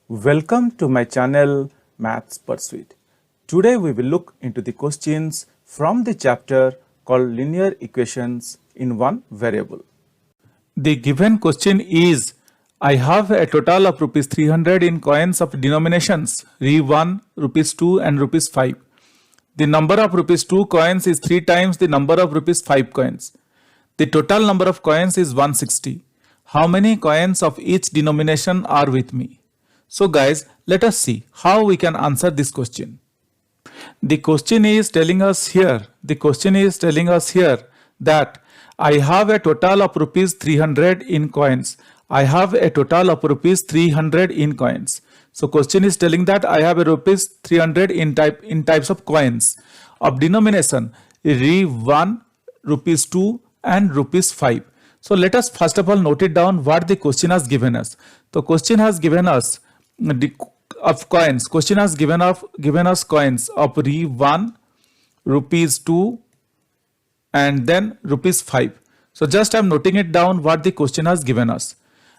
Welcome to my channel Maths Pursuit. Today we will look into the questions from the chapter called Linear Equations in One Variable. The given question is, I have a total of rupees 300 in coins of denominations Rs1, rupees 2 and rupees 5. The number of rupees 2 coins is 3 times the number of rupees 5 coins. The total number of coins is 160. How many coins of each denomination are with me? So guys, let us see how we can answer this question. The question is telling us here that I have a total of rupees 300 in coins. I have a total of rupees 300 in coins. So question is telling that I have a rupees 300 in types of coins of denomination Rs1, rupees 2 and rupees 5. So let us first of all note it down what the question has given us. The question has given us of coins. Question has given us coins of Rs1, rupees 2 and then rupees 5. So just I am noting it down what the question has given us.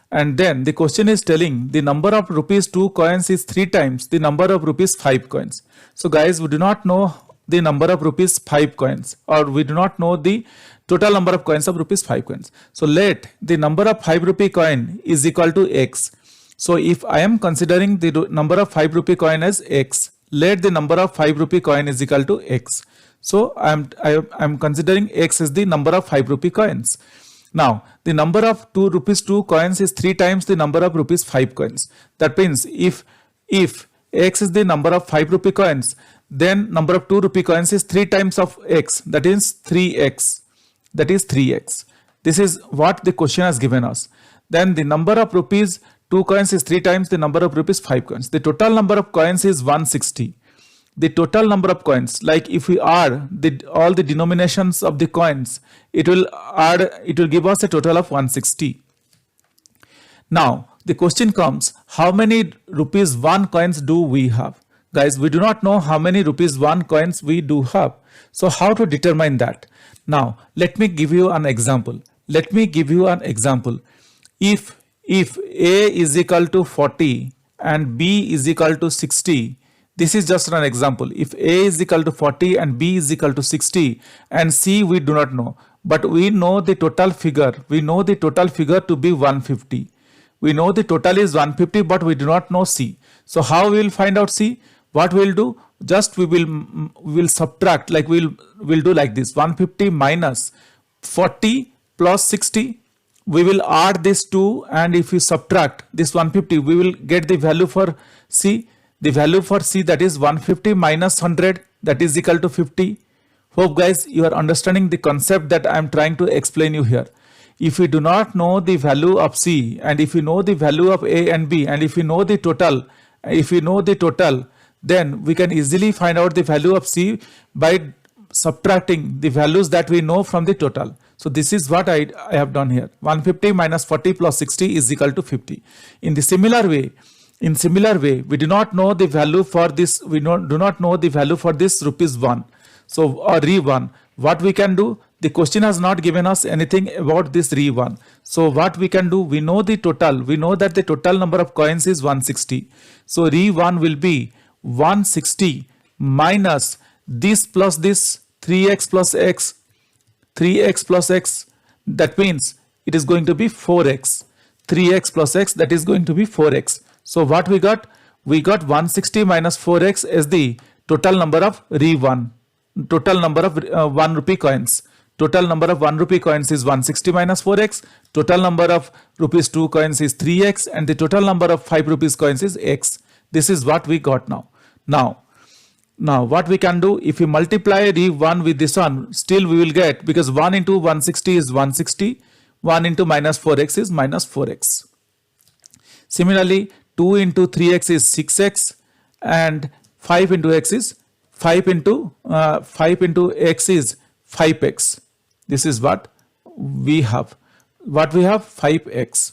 And then the question is telling the number of rupees 2 coins is 3 times the number of rupees 5 coins. So guys, we do not know the number of rupees 5 coins, or we do not know the total number of coins of rupees 5 coins. So let the number of 5 rupee coin is equal to x. So if I am considering the number of 5 rupee coin as x, let the number of 5 rupee coin is equal to x. So I am considering x as the number of 5 rupee coins. Now the number of rupees 2 coins is 3 times the number of rupees 5 coins. That means if x is the number of 5 rupee coins, then number of 2 rupee coins is 3 times of x, that is 3x. That is 3x. This is what the question has given us. Then the number of rupees 2 coins is 3 times the number of rupees 5 coins. The total number of coins is 160. The total number of coins, like if we add all the denominations of the coins, it will give us a total of 160. Now the question comes, how many rupees 1 coins do we have? Guys, we do not know how many rupees 1 coins we do have. So how to determine that? Now let me give you an example. If A is equal to 40 and B is equal to 60, this is just an example. If A is equal to 40 and B is equal to 60 and C we do not know, but we know the total figure. We know the total figure to be 150. We know the total is 150, but we do not know C. So how we will find out C? What we will do? Just we will subtract, like we'll do like this: 150 minus 40 plus 60. We will add this 2, and if we subtract this 150, we will get the value for C. The value for C, that is 150 minus 100, that is equal to 50. Hope guys you are understanding the concept that I am trying to explain you here. If we do not know the value of C, and if we know the value of A and B, and if we know the total, then we can easily find out the value of C by subtracting the values that we know from the total. So this is what I have done here. 150 minus 40 plus 60 is equal to 50. In similar way, we do not know the value for this. We do not know the value for this rupees 1. So or Rs1. What we can do? The question has not given us anything about this Rs1. So what we can do? We know the total. We know that the total number of coins is 160. So Rs1 will be 160 minus this plus this, 3x plus x, 3x plus x, that means it is going to be 4x. 3x plus x, that is going to be 4x. So what we got? We got 160 minus 4x as the total number of Rs1, total number of 1 rupee coins. Total number of 1 rupee coins is 160 minus 4x, total number of rupees 2 coins is 3x, and the total number of 5 rupees coins is x. This is what we got now. Now what we can do, if we multiply Rs1 with this one, still we will get, because 1 into 160 is 160, 1 into minus 4x is minus 4x. Similarly, 2 into 3x is 6x, and 5 into x is 5 into x is 5x. This is what we have. 5x.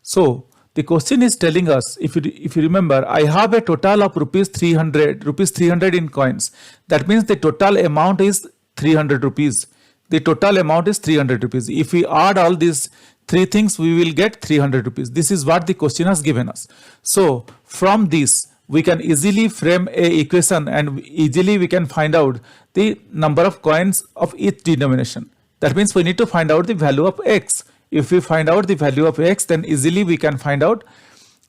So the question is telling us, if you remember, I have a total of rupees 300 in coins. That means the total amount is 300 rupees. The total amount is 300 rupees. If we add all these three things, we will get 300 rupees. This is what the question has given us. So from this we can easily frame a equation and easily we can find out the number of coins of each denomination. That means we need to find out the value of x. If we find out the value of x, then easily we can find out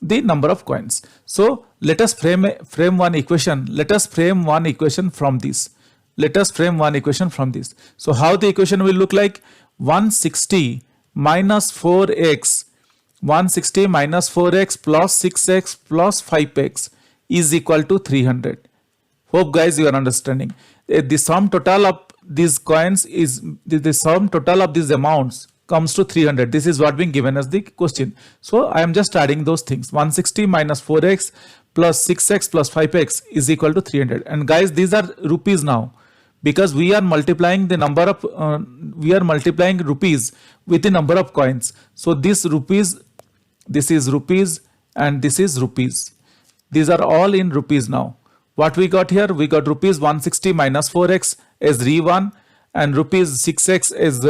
the number of coins. So let us frame one equation. Let us frame one equation from this. Let us frame one equation from this. So how the equation will look like? 160 minus 4x, 160 minus 4x plus 6x plus 5x is equal to 300. Hope guys you are understanding. The sum total of these coins is the sum total of these amounts comes to 300. This is what being given as the question. So I am just adding those things. 160 minus 4x plus 6x plus 5x is equal to 300. And guys, these are rupees now, because we are multiplying the number of rupees with the number of coins. So this rupees, this is rupees, and this is rupees. These are all in rupees now. What we got here? We got rupees 160 minus 4x as re1, and rupees 6x is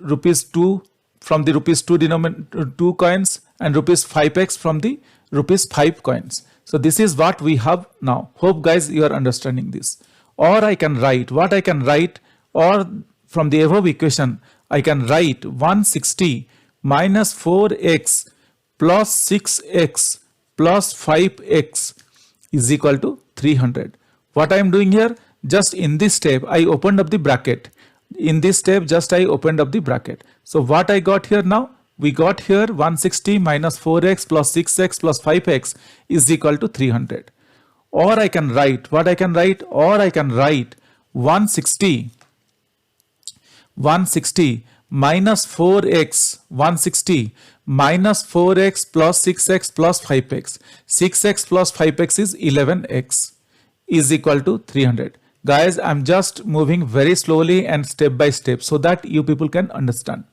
rupees 2 from the rupees 2 coins, and rupees 5x from the rupees 5 coins. So this is what we have now. Hope guys you are understanding this. Or I can write, what I can write, or from the above equation I can write 160 minus 4x plus 6x plus 5x is equal to 300. What I am doing here? Just in this step I opened up the bracket. In this step just I opened up the bracket. So what I got here now? We got here 160 minus 4x plus 6x plus 5x is equal to 300. Or I can write, what I can write? Or I can write 160 minus 4x, 160 minus 4x plus 6x plus 5x. 6x plus 5x is 11x is equal to 300. Guys, I'm just moving very slowly and step by step so that you people can understand.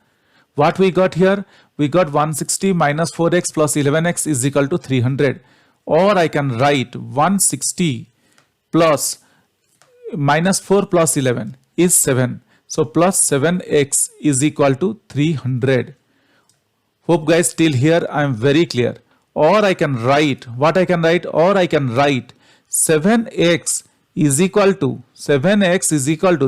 What we got here? We got 160 minus 4x plus 11x is equal to 300. Or I can write 160 plus minus 4 plus 11 is 7. So plus 7x is equal to 300. Hope guys till here I am very clear. Or I can write, what I can write? Or I can write 7x is equal to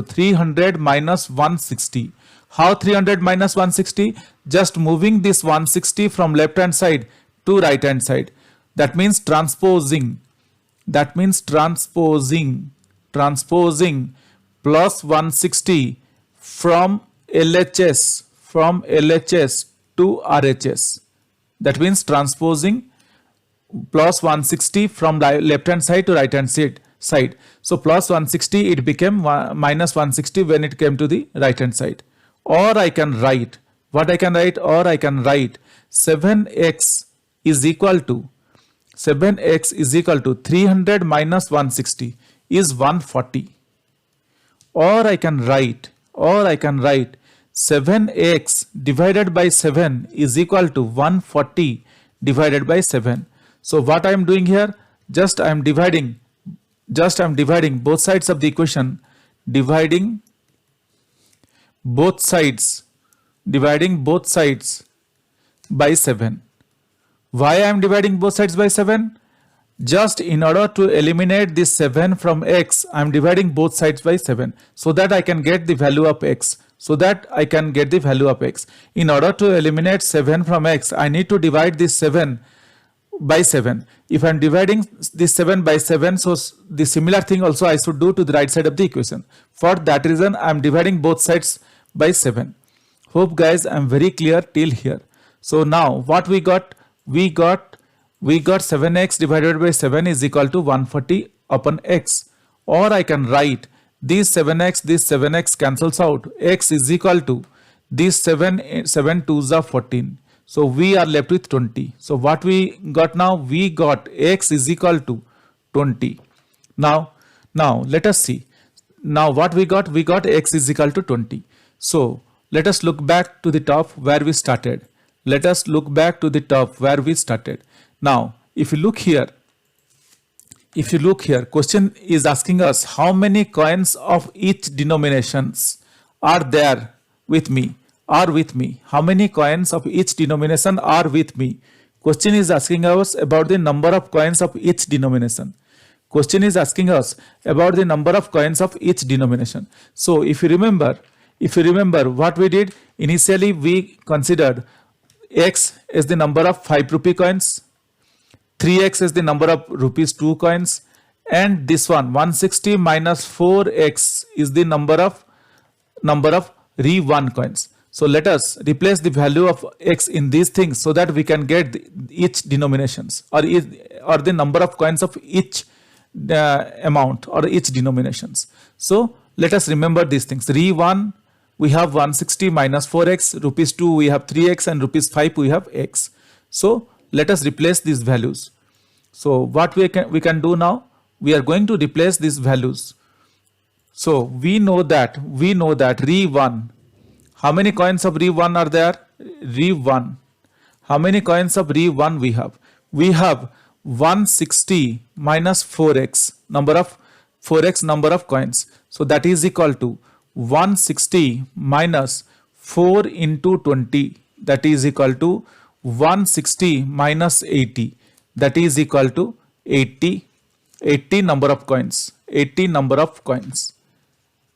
300 minus 160. How 300 minus 160? Just moving this 160 from left hand side to right hand side. That means transposing. That means transposing plus 160 from LHS to RHS. That means transposing plus 160 from left hand side to right hand side. So plus 160 it became minus 160 when it came to the right hand side. Or I can write, what I can write? Or I can write 7x is equal to 300 minus 160 is 140. Or I can write 7x divided by 7 is equal to 140 divided by 7. So what I am doing here? Just I am dividing both sides of the equation, dividing both sides by 7. Why I am dividing both sides by 7? Just in order to eliminate this 7 from x, I am dividing both sides by 7 so that I can get the value of x. In order to eliminate 7 from x, I need to divide this 7 by 7. If I am dividing this 7 by 7, so the similar thing also I should do to the right side of the equation. For that reason, I am dividing both sides by 7. Hope guys I am very clear till here. So now what we got? We got 7x divided by 7 is equal to 140 upon x. Or I can write this 7x cancels out. X is equal to this 7 2s are 14. So we are left with 20. So what we got now? We got x is equal to 20. Now let us see. Now what we got? We got x is equal to 20. So let us look back to the top where we started. Now if you look here, question is asking us how many coins of each denominations are with me. How many coins of each denomination are with me? Question is asking us about the number of coins of each denomination. Question is asking us about the number of coins of each denomination. So if you remember what we did, initially we considered x as the number of 5 rupee coins, 3x is the number of rupees 2 coins, and this one 160 minus 4x is the number of Re1 coins. So let us replace the value of x in these things so that we can get each denominations or the number of coins of each amount or each denominations. So let us remember these things. Re1 we have 160 minus 4x, rupees 2 we have 3x, and rupees 5 we have x. So let us replace these values. So what we can do now, we are going to replace these values. So we know that Re1, how many coins of Re1 are there? Re1, how many coins of Re1 we have? We have 160 minus 4x, number of coins. So that is equal to 160 minus 4 into 20, that is equal to 160 minus 80, that is equal to 80 number of coins.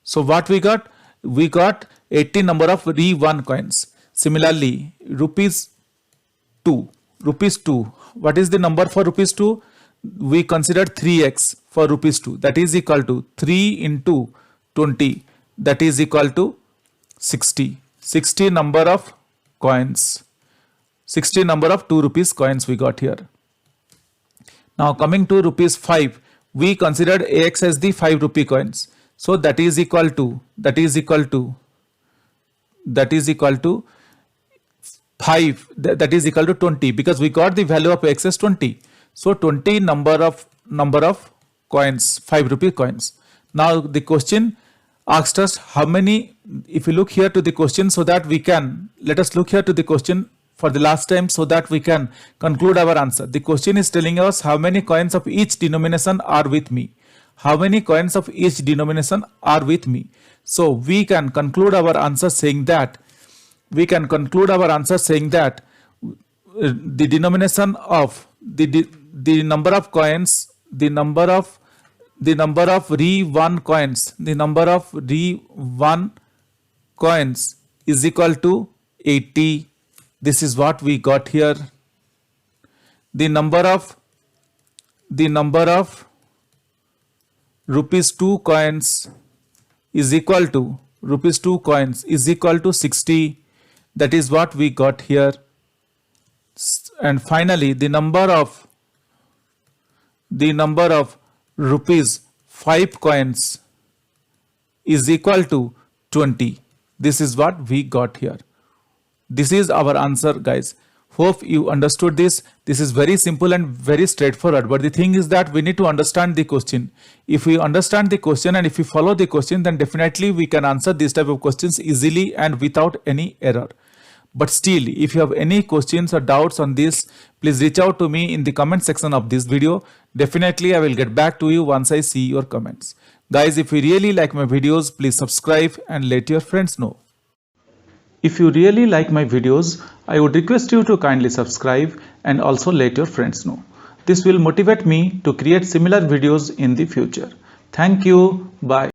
So what we got? We got 80 number of Re1 coins. Similarly, rupees 2. What is the number for rupees 2? We considered 3x for rupees 2. That is equal to 3 into 20. That is equal to 60. 60 number of coins. 60 number of 2 rupees coins we got here. Now coming to rupees 5, we considered AX as the 5 rupee coins. So that is equal to 5, that is equal to 20, because we got the value of X as 20. So 20 number of coins, 5 rupee coins. Now the question asked us how many. If you look here to the question, so that we can, let us look here to the question for the last time so that we can conclude our answer. The question is telling us how many coins of each denomination are with me. How many coins of each denomination are with me? So we can conclude our answer saying that the denomination of the number of coins, the number of Re1 coins, is equal to 80. This is what we got here. The number of rupees 2 coins is equal to 60. That is what we got here. And finally, the number of rupees 5 coins is equal to 20. This is what we got here. This is our answer, guys. Hope you understood this. This is very simple and very straightforward. But the thing is that we need to understand the question. If we understand the question and if we follow the question, then definitely we can answer this type of questions easily and without any error. But still, if you have any questions or doubts on this, please reach out to me in the comment section of this video. Definitely, I will get back to you once I see your comments. Guys, if you really like my videos, please subscribe and let your friends know. If you really like my videos, I would request you to kindly subscribe and also let your friends know. This will motivate me to create similar videos in the future. Thank you. Bye.